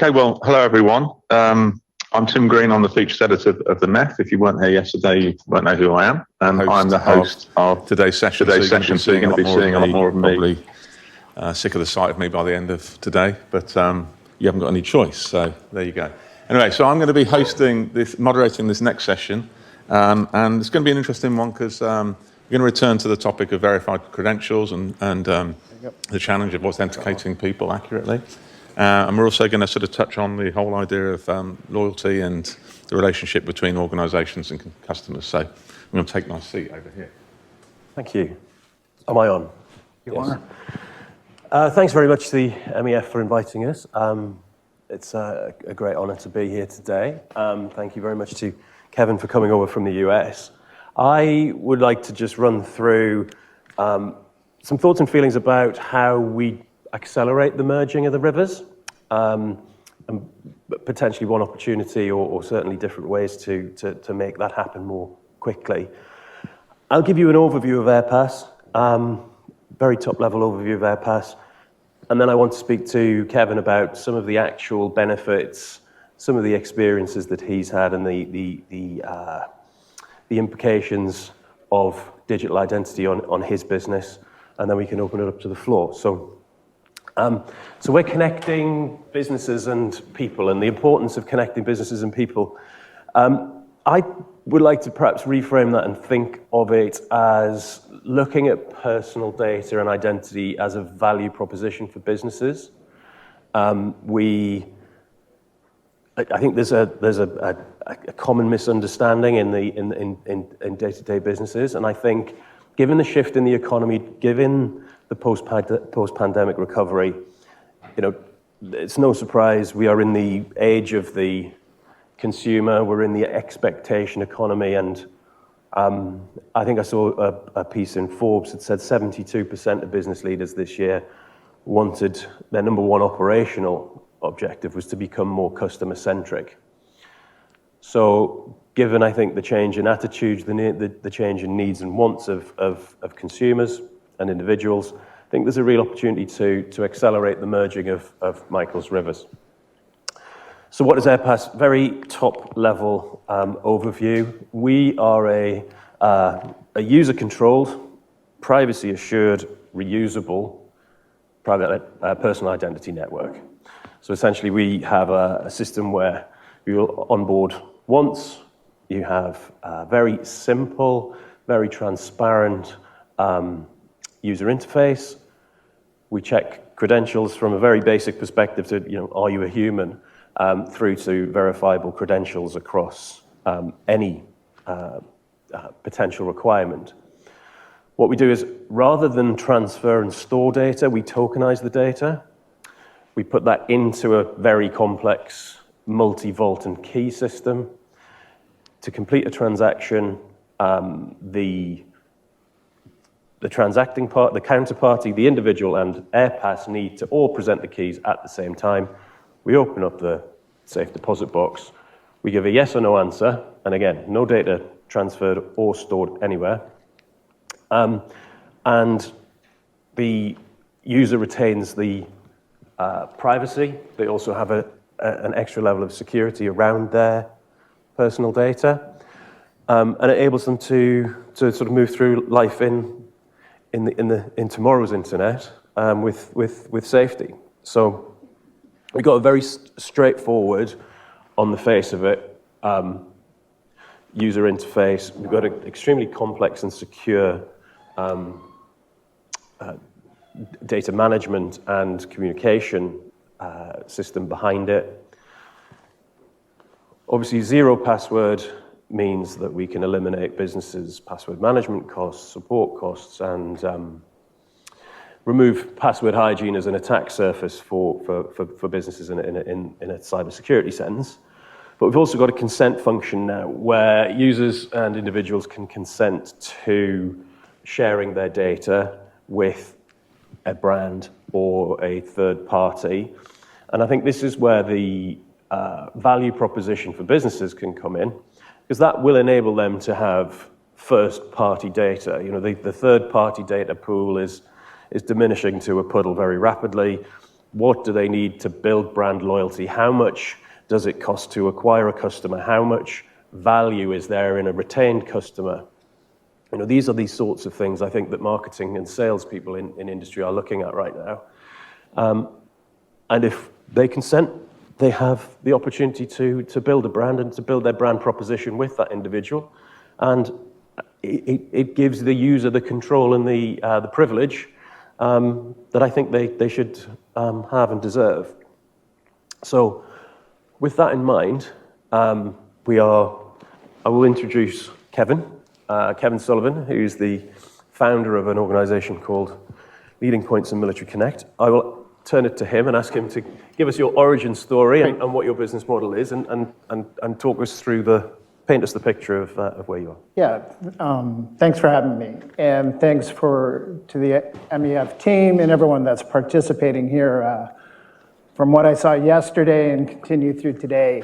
Okay, well, hello everyone. I'm Tim Green. I'm the features editor of the MEF. If you weren't here yesterday, you won't know who I am. I'm the host of today's session. So you're going to be seeing a lot more of me. Probably sick of the sight of me by the end of today, but you haven't got any choice. So there you go. Anyway, so I'm going to be moderating this next session, and it's going to be an interesting one because we're going to return to the topic of verified credentials and the challenge of authenticating people accurately. And we're also going to sort of touch on the whole idea of loyalty and the relationship between organisations and customers. So I'm going to take my seat over here. Thank you. Am I on? You are. Thanks very much to the MEF for inviting us. It's a great honour to be here today. Thank you very much to Kevin for coming over from the US. I would like to just run through some thoughts and feelings about how we accelerate the merging of the rivers, and potentially one opportunity or certainly different ways to make that happen more quickly. I'll give you an overview of Aerpass, very top level overview of Aerpass, and then I want to speak to Kevin about some of the actual benefits, some of the experiences that he's had and the implications of digital identity on his business, and then we can open it up to the floor. So we're connecting businesses and people, and the importance of connecting businesses and people. I would like to perhaps reframe that and think of it as looking at personal data and identity as a value proposition for businesses. I think there's a common misunderstanding in day-to-day businesses, and I think given the shift in the economy, given the post-pandemic recovery, it's no surprise we are in the age of the consumer, we're in the expectation economy, and I think I saw a piece in Forbes that said 72% of business leaders this year wanted their number one operational objective was to become more customer-centric. So given, I think, the change in attitudes, the change in needs and wants of consumers and individuals, I think there's a real opportunity to accelerate the merging of Michael's rivers. So what is Aerpass? Very top level overview. We are a user-controlled, privacy-assured, reusable private personal identity network. So essentially we have a system where you will onboard once. You have a very simple, very transparent user interface. We check credentials from a very basic perspective to, are you a human, through to verifiable credentials across any potential requirement. What we do is, rather than transfer and store data, we tokenize the data. We put that into a very complex multi-vault and key system. To complete a transaction, the transacting part, the counterparty, the individual, and Aerpass need to all present the keys at the same time. We open up the safe deposit box. We give a yes or no answer, and again, no data transferred or stored anywhere. And the user retains the privacy. They also have an extra level of security around their personal data, and it enables them to sort of move through life in tomorrow's internet with safety. So we've got a very straightforward, on the face of it, user interface. We've got an extremely complex and secure data management and communication system behind it. Obviously, zero password means that we can eliminate businesses' password management costs, support costs, and remove password hygiene as an attack surface for businesses in a cybersecurity sense. But we've also got a consent function now where users and individuals can consent to sharing their data with a brand or a third party. And I think this is where the value proposition for businesses can come in, because that will enable them to have first-party data. The third-party data pool is diminishing to a puddle very rapidly. What do they need to build brand loyalty? How much does it cost to acquire a customer? How much value is there in a retained customer? You know, these are these sorts of things I think that marketing and salespeople in industry are looking at right now. And if they consent, they have the opportunity to build a brand and to build their brand proposition with that individual. And it gives the user the control and the privilege that I think they should have and deserve. So with that in mind, I will introduce Kevin Sullivan, who's the founder of an organization called Leading Points and Military Connect. I will turn it to him and ask him to give us your origin story and what your business model is, and talk us through paint us the picture of where you are. Yeah, thanks for having me, and thanks to the MEF team and everyone that's participating here. From what I saw yesterday and continue through today,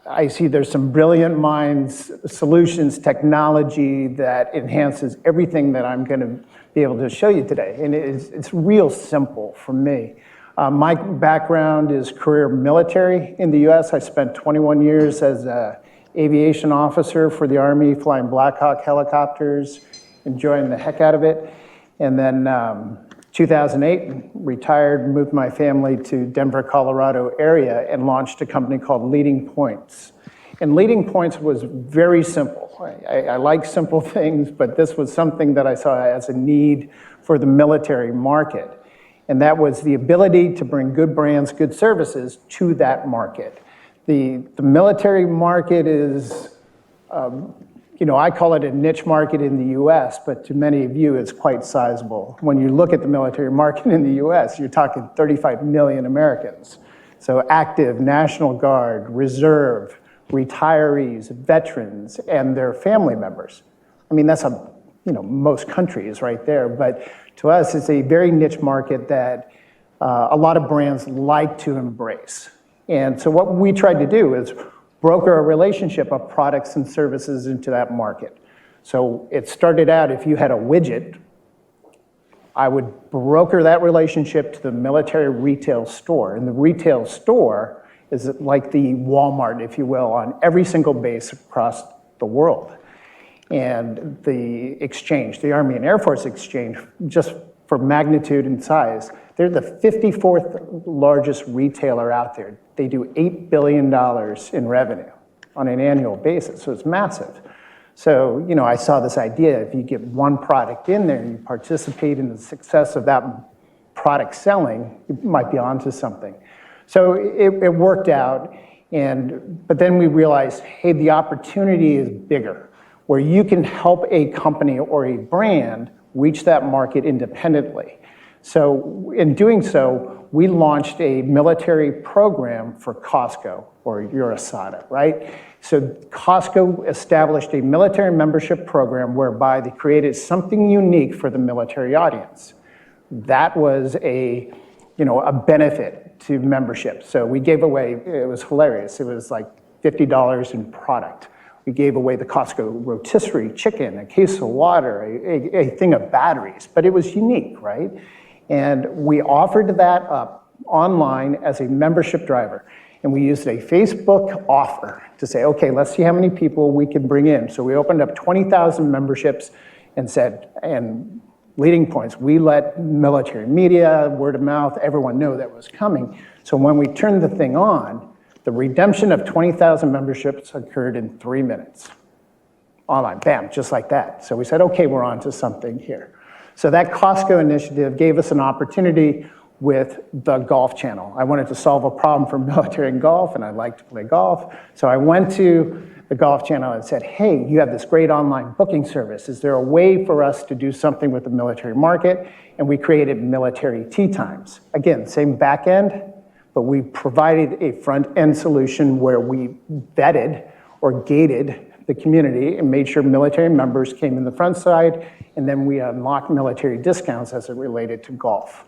I see there's some brilliant minds, solutions, technology that enhances everything that I'm going to be able to show you today. And it's real simple for me. My background is career military in the U.S. I spent 21 years as an aviation officer for the Army, flying Black Hawk helicopters, enjoying the heck out of it. And then 2008, retired, moved my family to Denver, Colorado area and launched a company called Leading Points. And Leading Points was very simple. I like simple things, but this was something that I saw as a need for the military market. And that was the ability to bring good brands, good services to that market. The military market is, I call it a niche market in the US, but to many of you, it's quite sizable. When you look at the military market in the US, you're talking 35 million Americans. So active, National Guard, Reserve, retirees, veterans, and their family members. I mean, that's most countries right there, but to us, it's a very niche market that a lot of brands like to embrace. And so what we tried to do is broker a relationship of products and services into that market. So it started out, if you had a widget, I would broker that relationship to the military retail store. And the retail store is like the Walmart, if you will, on every single base across the world. And the exchange, the Army and Air Force exchange, just for magnitude and size, they're the 54th largest retailer out there. They do $8 billion in revenue on an annual basis, so it's massive. So, I saw this idea, if you get one product in there and you participate in the success of that product selling, you might be onto something. So it worked out, but then we realized, hey, the opportunity is bigger, where you can help a company or a brand reach that market independently. So in doing so, we launched a military program for Costco, or USADA, right? So Costco established a military membership program whereby they created something unique for the military audience. That was a benefit to membership. So we gave away, it was hilarious, it was like $50 in product. We gave away the Costco rotisserie chicken, a case of water, a thing of batteries, but it was unique, right? And we offered that up online as a membership driver. And we used a Facebook offer to say, okay, let's see how many people we can bring in. So we opened up 20,000 memberships and said, and Leading Points, we let military media, word of mouth, everyone know that was coming. So when we turned the thing on, the redemption of 20,000 memberships occurred in 3 minutes. Online, bam, just like that. So we said, okay, we're on to something here. So that Costco initiative gave us an opportunity with the Golf Channel. I wanted to solve a problem for military and golf, and I like to play golf. So I went to the Golf Channel and said, hey, you have this great online booking service. Is there a way for us to do something with the military market? And we created military tee times. Again, same back end, but we provided a front-end solution where we vetted or gated the community and made sure military members came in the front side, and then we unlocked military discounts as it related to golf.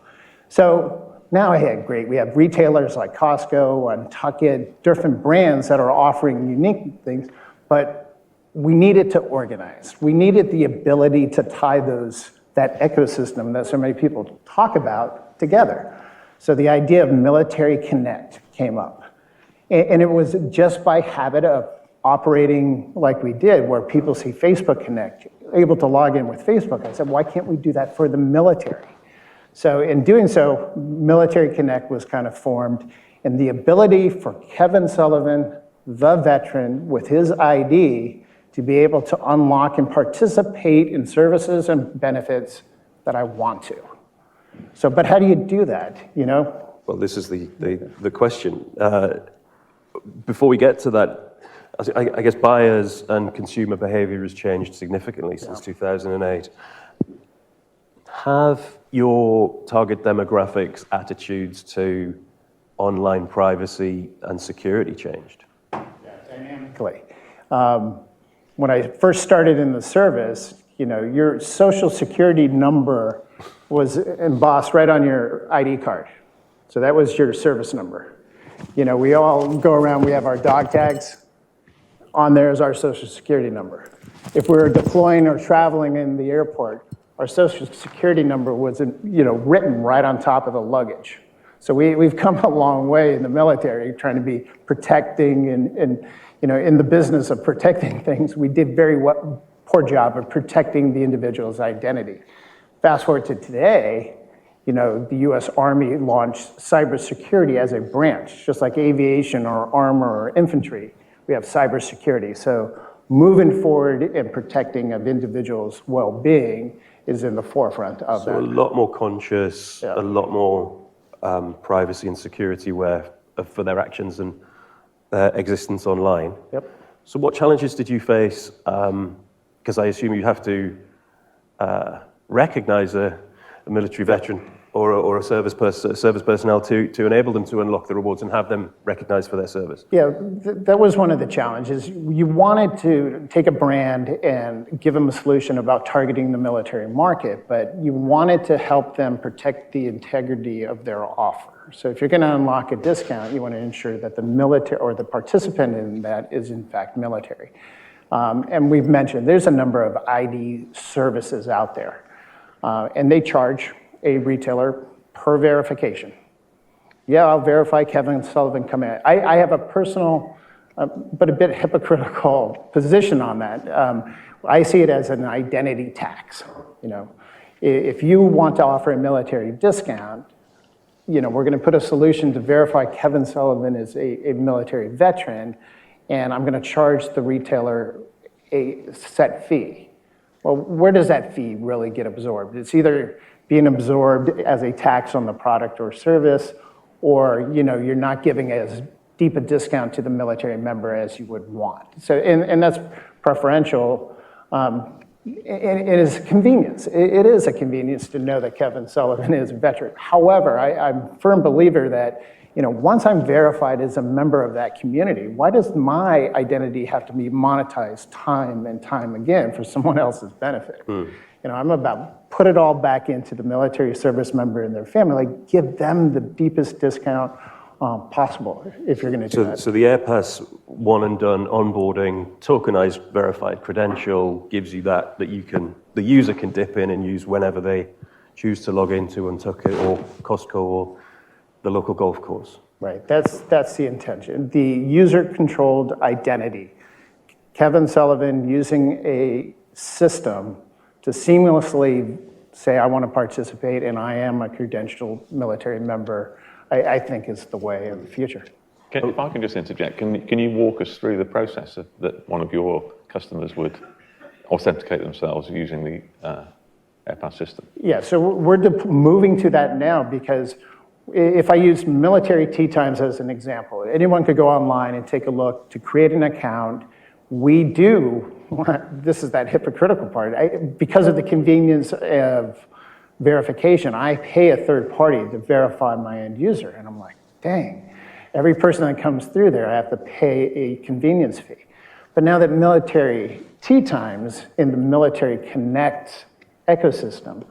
So now we have retailers like Costco, Untitled, different brands that are offering unique things, but we needed to organize. We needed the ability to tie that ecosystem that so many people talk about together. So the idea of Military Connect came up. And it was just by habit of operating like we did, where people see Facebook Connect, able to log in with Facebook. I said, why can't we do that for the military? So in doing so, Military Connect was kind of formed, and the ability for Kevin Sullivan, the veteran, with his ID, to be able to unlock and participate in services and benefits that I want to. So, but how do you do that, you know? Well, this is the question. Before we get to that, I guess buyers and consumer behavior has changed significantly since 2008. Have your target demographics' attitudes to online privacy and security changed? Yeah, dynamically. When I first started in the service, you know, your social security number was embossed right on your ID card. So that was your service number. You know, we all go around, we have our dog tags. On there is our social security number. If we were deploying or traveling in the airport, our social security number was, you know, written right on top of the luggage. So we've come a long way in the military, trying to be protecting and you know, in the business of protecting things. We did very poor job of protecting the individual's identity. Fast forward to today, you know, the US Army launched cybersecurity as a branch, just like aviation or armor or infantry. We have cybersecurity. So moving forward and protecting of individuals' well-being is in the forefront of that. So a lot more conscious, a lot more privacy and security aware for their actions and their existence online. Yep. So what challenges did you face? Because I assume you have to recognize a military veteran or a service personnel to enable them to unlock the rewards and have them recognized for their service. Yeah, that was one of the challenges. You wanted to take a brand and give them a solution about targeting the military market, but you wanted to help them protect the integrity of their offer. So if you're going to unlock a discount, you want to ensure that the military or the participant in that is in fact military. And we've mentioned there's a number of ID services out there, and they charge a retailer per verification. Yeah, I'll verify Kevin Sullivan come in. I have a personal, but a bit hypocritical position on that. I see it as an identity tax. You know, if you want to offer a military discount, you know, we're going to put a solution to verify Kevin Sullivan is a military veteran, and I'm going to charge the retailer a set fee. Well, where does that fee really get absorbed? It's either being absorbed as a tax on the product or service, or, you know, you're not giving as deep a discount to the military member as you would want. So, and that's preferential. It is convenience. It is a convenience to know that Kevin Sullivan is a veteran. However, I'm a firm believer that, you know, once I'm verified as a member of that community, why does my identity have to be monetized time and time again for someone else's benefit? You know, I'm about put it all back into the military service member and their family, give them the deepest discount possible if you're going to do that. So the Airpass one and done onboarding, tokenized verified credential gives you that the user can dip in and use whenever they choose to log into Untitled or Costco or the local golf course. Right, that's the intention. The user-controlled identity. Kevin Sullivan using a system to seamlessly say, I want to participate and I am a credentialed military member, I think is the way of the future. If I can just interject, can you walk us through the process that one of your customers would authenticate themselves using the Airpass system? Yeah, so we're moving to that now, because if I use military tea times as an example, anyone could go online and take a look to create an account. We do, this is that hypocritical part, because of the convenience of verification, I pay a third party to verify my end user. And I'm like, dang, every person that comes through there, I have to pay a convenience fee. But now that military tea times in the Military Connect ecosystem,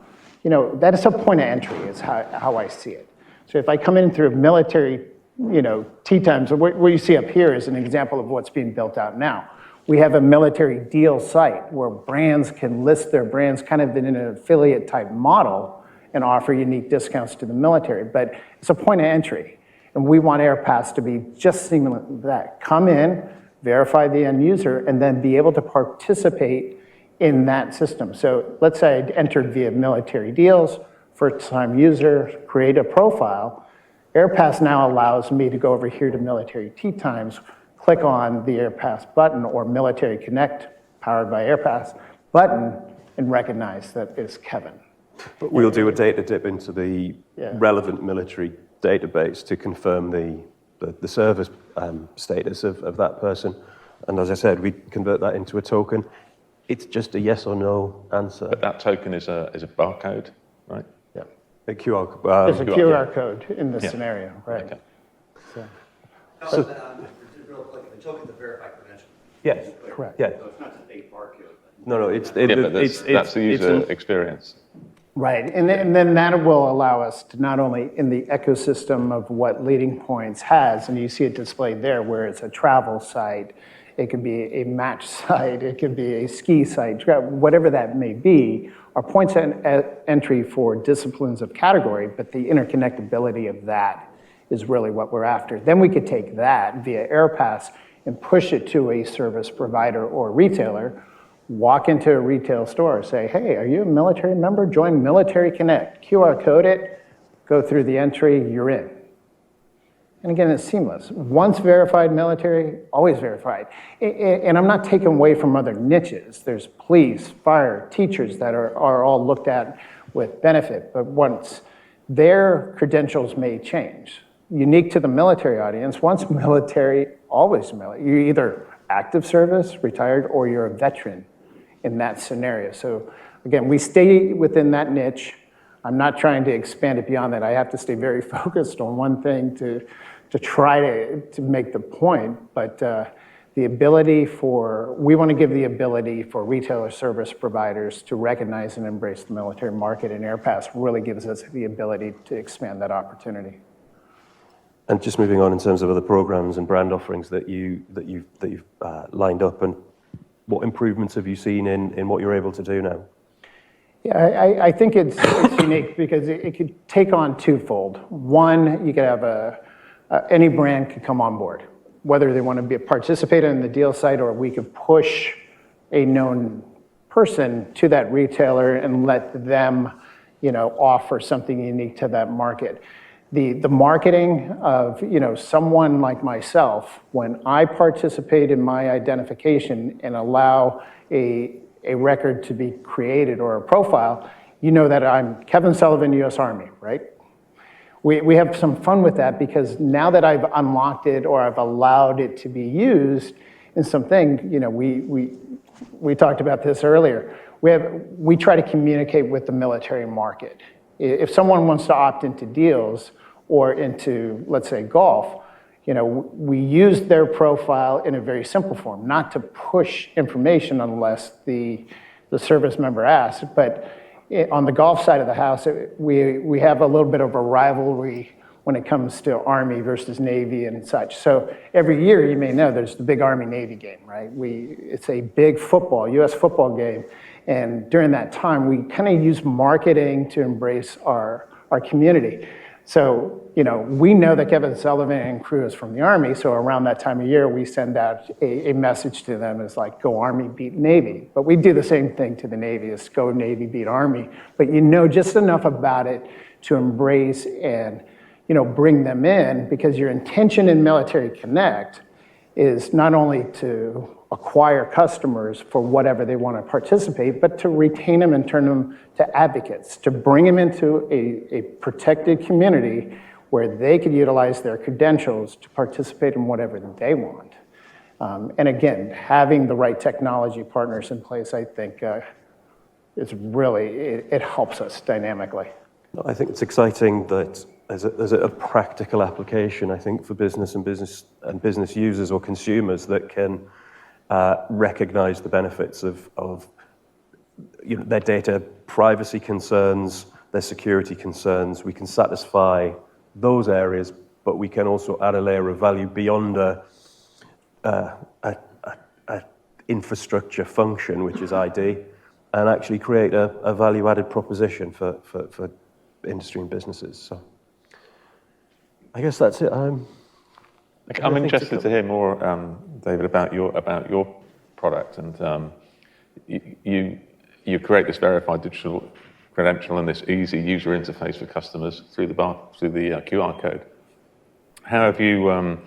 you know, that is a point of entry is how I see it. So if I come in through military, you know, tea times, what you see up here is an example of what's being built out now. We have a military deal site where brands can list their brands kind of in an affiliate type model, and offer unique discounts to the military. But it's a point of entry. And we want Aerpass to be just similar to that. Come in, verify the end user, and then be able to participate in that system. So let's say I entered via military deals, first-time user, create a profile. Aerpass now allows me to go over here to military tea times, click on the Aerpass button or Military Connect, powered by Aerpass button, and recognize that it's Kevin. But we'll do a data dip into the relevant military database to confirm the service status of that person. And as I said, we convert that into a token. It's just a yes or no answer. But that token is a barcode, right? Yeah. A QR There's a QR code in this scenario, right? Okay. So, real quick, the token to verify credentials. Yes, Correct. yeah. So it's not just a barcode. No, That's the user experience. Right, and then that will allow us to not only in the ecosystem of what Leading Points has, and you see it displayed there where it's a travel site, it could be a match site, it could be a ski site, whatever that may be, are points of entry for disciplines of category, but the interconnectability of that is really what we're after. Then we could take that via Aerpass and push it to a service provider or retailer, walk into a retail store, say, hey, are you a military member? Join Military Connect. QR code it, go through the entry, you're in. And again, it's seamless. Once verified military, always verified. And I'm not taking away from other niches. There's police, fire, teachers that are all looked at with benefit. But once their credentials may change, unique to the military audience, once military, always military. You're either active service, retired, or you're a veteran in that scenario. So again, we stay within that niche. I'm not trying to expand it beyond that. I have to stay very focused on one thing to try to make the point, but the ability we want to give the ability for retailer service providers to recognize and embrace the military market, and Aerpass really gives us the ability to expand that opportunity. And just moving on in terms of other programs and brand offerings that you've lined up, and what improvements have you seen in what you're able to do now? Yeah, I think it's unique because it could take on twofold. One, you could have any brand could come on board, whether they want to be a participator in the deal site, or we could push a known person to that retailer and let them, offer something unique to that market. The marketing of, someone like myself, when I participate in my identification and allow a record to be created or a profile, that I'm Kevin Sullivan, U.S. Army, right? We have some fun with that because now that I've unlocked it or I've allowed it to be used in something, we talked about this earlier. We try to communicate with the military market. If someone wants to opt into deals or into, let's say, golf, we use their profile in a very simple form, not to push information unless the service member asks. But on the golf side of the house, we have a little bit of a rivalry when it comes to Army versus Navy and such. So every year, you may know, there's the big Army-Navy game, right? It's a big U.S. football game. And during that time, we kind of use marketing to embrace our community. So, we know that Kevin Sullivan and crew is from the Army, so around that time of year, we send out a message to them as like, go Army, beat Navy. But we do the same thing to the Navy, is go Navy, beat Army. But just enough about it to embrace and, bring them in, because your intention in Military Connect is not only to acquire customers for whatever they want to participate, but to retain them and turn them to advocates, to bring them into a protected community where they could utilize their credentials to participate in whatever they want. And again, having the right technology partners in place, I think, is really, it helps us dynamically. I think it's exciting that there's a practical application, I think, for business users or consumers that can recognize the benefits of their data privacy concerns, their security concerns. We can satisfy those areas, but we can also add a layer of value beyond a infrastructure function, which is ID, and actually create a value-added proposition for industry and businesses. So I guess that's it. I'm interested to hear more, David, about your product, and you create this verified digital credential and this easy user interface for customers through the QR code. How have you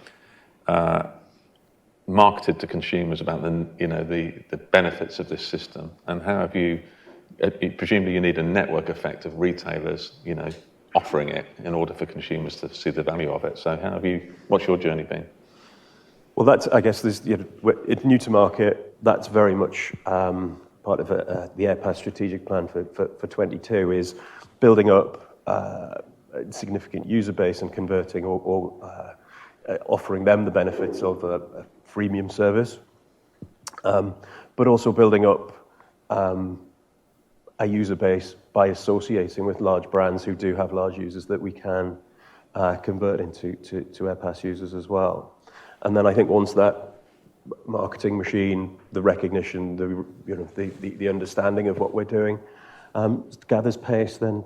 marketed to consumers about the benefits of this system, and how have you? Presumably, you need a network effect of retailers, offering it in order for consumers to see the value of it. So, what's your journey been? Well, I guess it's new to market. That's very much part of the Airpass strategic plan for 22 is building up a significant user base and converting or offering them the benefits of a freemium service, but also building up a user base by associating with large brands who do have large users that we can convert into Airpass users as well. And then I think once that marketing machine, the recognition, the understanding of what we're doing gathers pace, then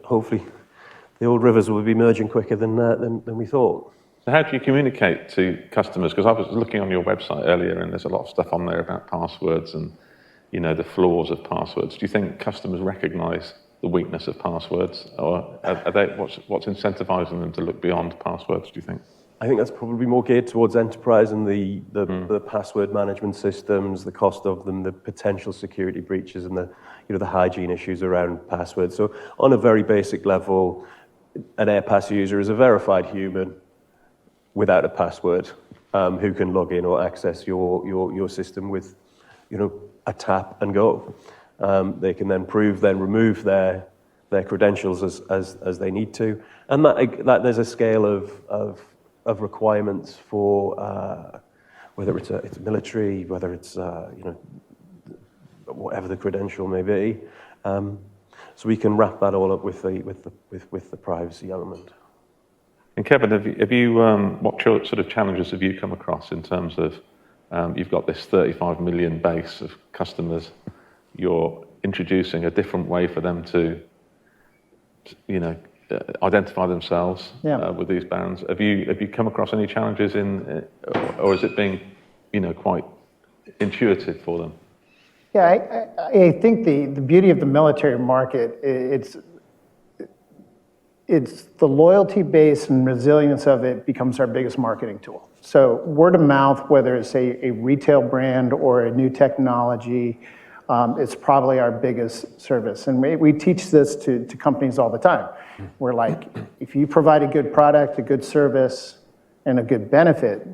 hopefully the old rivers will be emerging quicker than we thought. So how do you communicate to customers? Because I was looking on your website earlier, and there's a lot of stuff on there about passwords and the flaws of passwords. Do you think customers recognise the weakness of passwords, or are they what's incentivizing them to look beyond passwords? Do you think? I think that's probably more geared towards enterprise and the password management systems, the cost of them, the potential security breaches, and the hygiene issues around passwords. So on a very basic level, an Airpass user is a verified human without a password who can log in or access your system with a tap and go. They can then remove their credentials as they need to, and that there's a scale of requirements for whether it's military, whether it's whatever the credential may be. So we can wrap that all up with the privacy element. And Kevin, have you what sort of challenges have you come across in terms of you've got this 35 million base of customers, you're introducing a different way for them to identify themselves with these brands. Have you come across any challenges or is it being quite intuitive for them? Yeah, I think the beauty of the military market, it's the loyalty base and resilience of it becomes our biggest marketing tool. So word of mouth, whether it's a retail brand or a new technology, it's probably our biggest service. And we teach this to companies all the time. We're like, if you provide a good product, a good service, and a good benefit,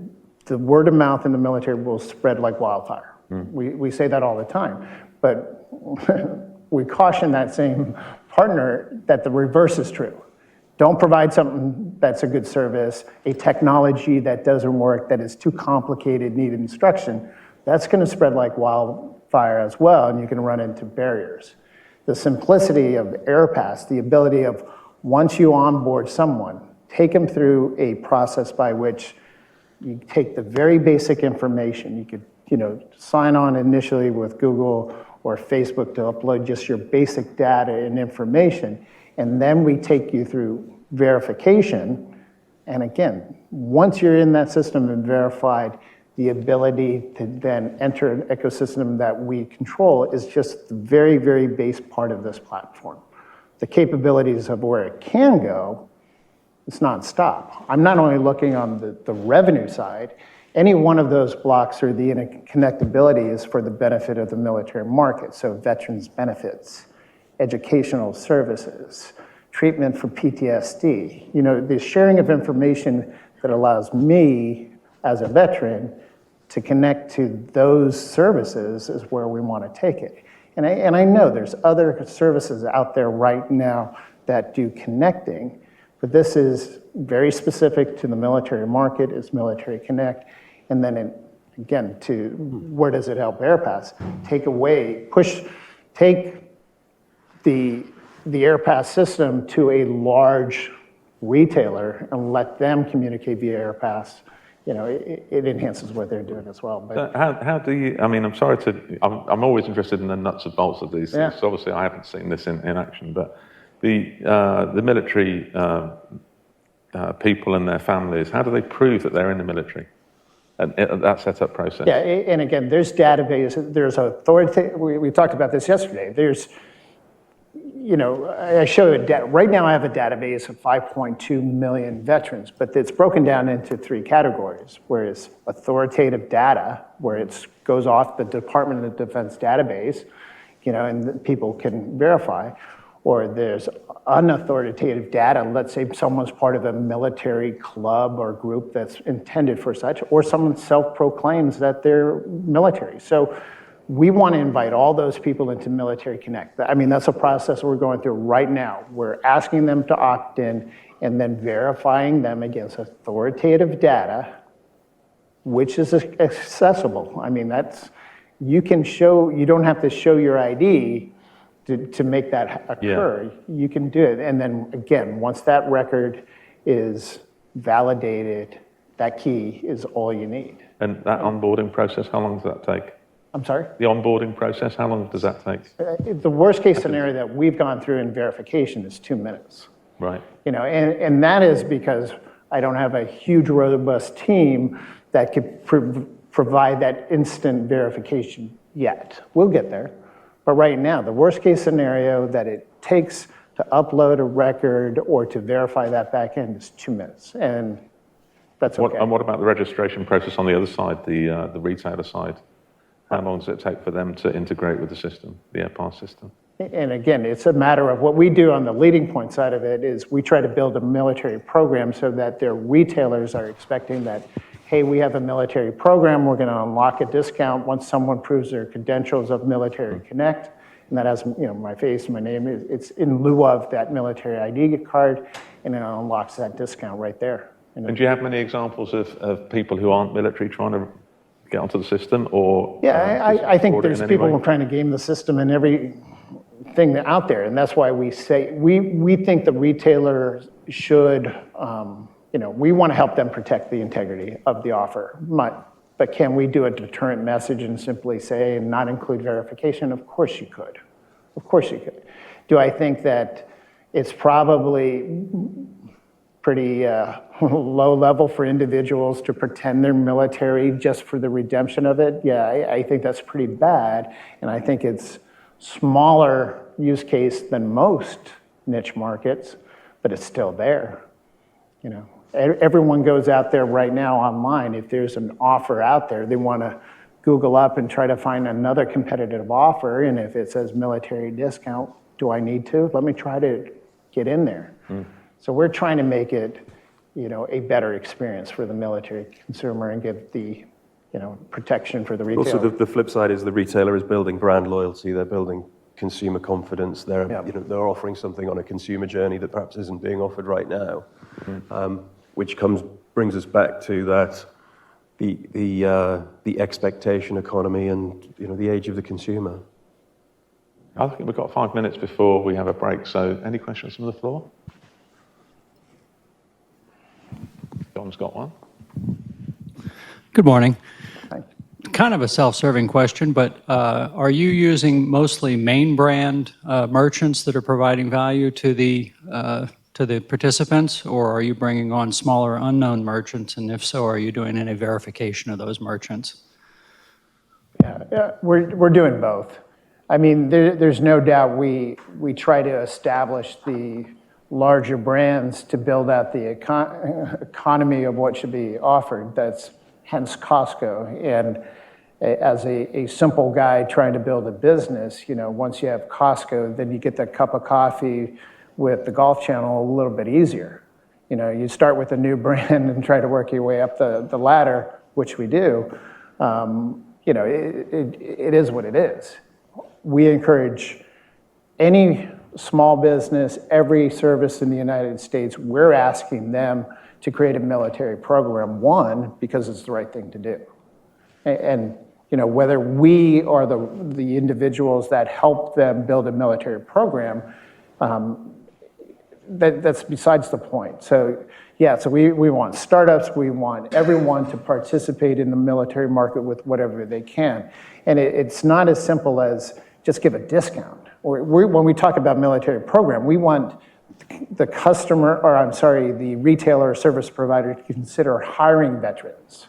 the word of mouth in the military will spread like wildfire. We say that all the time. But we caution that same partner that the reverse is true. Don't provide something that's a good service, a technology that doesn't work, that is too complicated, need instruction. That's going to spread like wildfire as well, and you can run into barriers. The simplicity of Airpass, the ability of once you onboard someone, take them through a process by which you take the very basic information. You could, sign on initially with Google or Facebook to upload just your basic data and information. And then we take you through verification. And again, once you're in that system and verified, the ability to then enter an ecosystem that we control is just the very, very base part of this platform. The capabilities of where it can go, it's nonstop. I'm not only looking on the revenue side, any one of those blocks or the connectability is for the benefit of the military market. So veterans benefits, educational services, treatment for PTSD. The sharing of information that allows me as a veteran to connect to those services is where we want to take it. And I know there's other services out there right now that do connecting, but this is very specific to the military market, is Military Connect. And then again, to where does it help Airpass? Take the Airpass system to a large retailer and let them communicate via Airpass. It enhances what they're doing as well. But how do you? I mean, I'm always interested in the nuts and bolts of these things. So obviously, I haven't seen this in action, but The military people and their families, how do they prove that they're in the military? And that setup process. Yeah, and again, there's database, there's authority, we talked about this yesterday. There's, I show you right now I have a database of 5.2 million veterans, but it's broken down into 3 categories, where it's authoritative data, where it goes off the Department of Defense database, and people can verify, or there's unauthoritative data. Let's say someone's part of a military club or group that's intended for such, or someone self-proclaims that they're military. So we want to invite all those people into Military Connect. I mean, that's a process we're going through right now. We're asking them to opt in and then verifying them against authoritative data, which is accessible. I mean, you don't have to show your ID to make that occur. Yeah. You can do it. And then again, once that record is validated, that key is all you need. And that onboarding process, how long does that take? I'm sorry? The onboarding process, how long does that take? The worst case scenario that we've gone through in verification is 2 minutes. Right. And that is because I don't have a huge, robust team that could provide that instant verification yet. We'll get there. But right now, the worst case scenario that it takes to upload a record or to verify that back end is 2 minutes. And that's okay. And what about the registration process on the other side, the retailer side? How long does it take for them to integrate with the system, the Airpass system? And again, it's a matter of what we do on the leading point side of it is we try to build a military program so that their retailers are expecting that, hey, we have a military program, we're going to unlock a discount once someone proves their credentials of Military Connect, and that has my face and my name. It's in lieu of that military ID card, and it unlocks that discount right there. And do you have many examples of people who aren't military trying to get onto the system, or? Yeah, I think there's people trying to game the system and everything out there, and that's why we say we think the retailer should. We want to help them protect the integrity of the offer. But can we do a deterrent message and simply say and not include verification? Of course you could. Of course you could. Do I think that it's probably pretty low level for individuals to pretend they're military just for the redemption of it? Yeah, I think that's pretty bad. And I think it's smaller use case than most niche markets, but it's still there. Everyone goes out there right now online. If there's an offer out there, they want to Google up and try to find another competitive offer. And if it says military discount, do I need to? Let me try to get in there. So we're trying to make it, a better experience for the military consumer and give the, protection for the retailer. Also, the flip side is the retailer is building brand loyalty. They're building consumer confidence. They're, they're offering something on a consumer journey that perhaps isn't being offered right now. Which brings us back to that the expectation economy and the age of the consumer. I think we've got 5 minutes before we have a break. So, any questions from the floor? John's got one. Good morning. Hi. Kind of a self-serving question, but are you using mostly main brand merchants that are providing value to the participants, or are you bringing on smaller unknown merchants? And if so, are you doing any verification of those merchants? Yeah, we're doing both. I mean, there's no doubt we try to establish the larger brands to build out the economy of what should be offered. That's hence Costco. And as a simple guy trying to build a business, once you have Costco, then you get that cup of coffee with the Golf Channel a little bit easier. You start with a new brand and try to work your way up the ladder, which we do. It is what it is. We encourage any small business, every service in the United States, we're asking them to create a military program, one, because it's the right thing to do. And whether we are the individuals that help them build a military program, that's besides the point. So we want startups, we want everyone to participate in the military market with whatever they can. And it's not as simple as just give a discount. when we talk about military program, we want the the retailer or service provider to consider hiring veterans,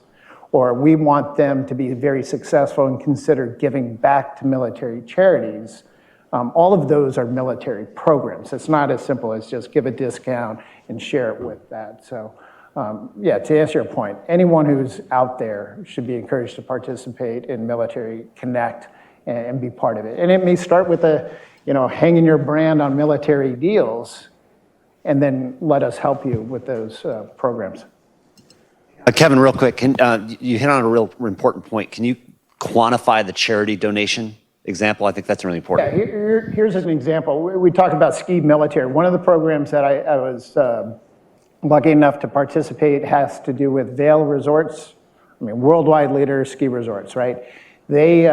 or we want them to be very successful and consider giving back to military charities. All of those are military programs. It's not as simple as just give a discount and share it with that. So, yeah, to answer your point, anyone who's out there should be encouraged to participate in Military Connect and be part of it. And it may start with hanging your brand on military deals, and then let us help you with those programs. Kevin, real quick, you hit on a real important point. Can you quantify the charity donation example? I think that's really important. Yeah, here's an example. We talk about ski military. One of the programs that I was lucky enough to participate has to do with Vail Resorts. I mean, worldwide leader ski resorts, right? They,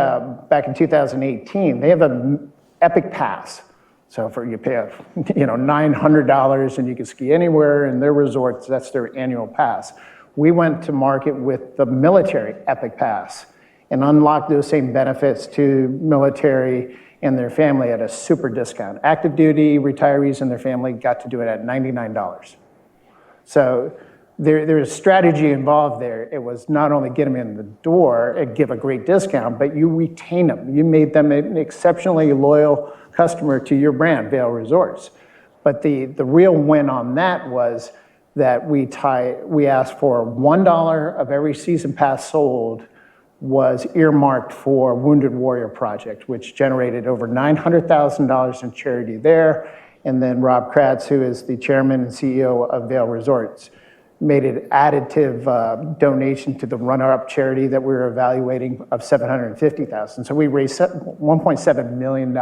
back in 2018, they have an Epic Pass. So you pay $900 and you can ski anywhere in their resorts. That's their annual pass. We went to market with the military Epic Pass and unlocked those same benefits to military and their family at a super discount. Active duty retirees and their family got to do it at $99. So there's strategy involved there. It was not only get them in the door and give a great discount, but you retain them. You made them an exceptionally loyal customer to your brand, Vail Resorts. But the real win on that was that we asked for $1 of every season pass sold was earmarked for Wounded Warrior Project, which generated over $900,000 in charity there. And then Rob Kratz, who is the chairman and CEO of Vail Resorts, made an additive donation to the runner-up charity that we were evaluating of $750,000. So we raised $1.7 million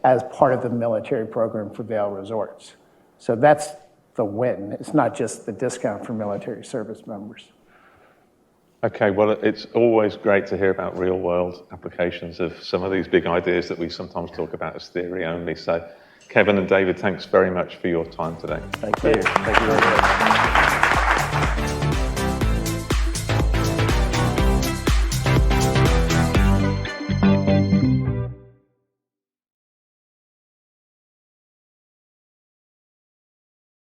as part of the military program for Vail Resorts. So that's the win. It's not just the discount for military service members. Okay, well, it's always great to hear about real-world applications of some of these big ideas that we sometimes talk about as theory only. So, Kevin and David, thanks very much for your time today. Thank you. Thank you very much.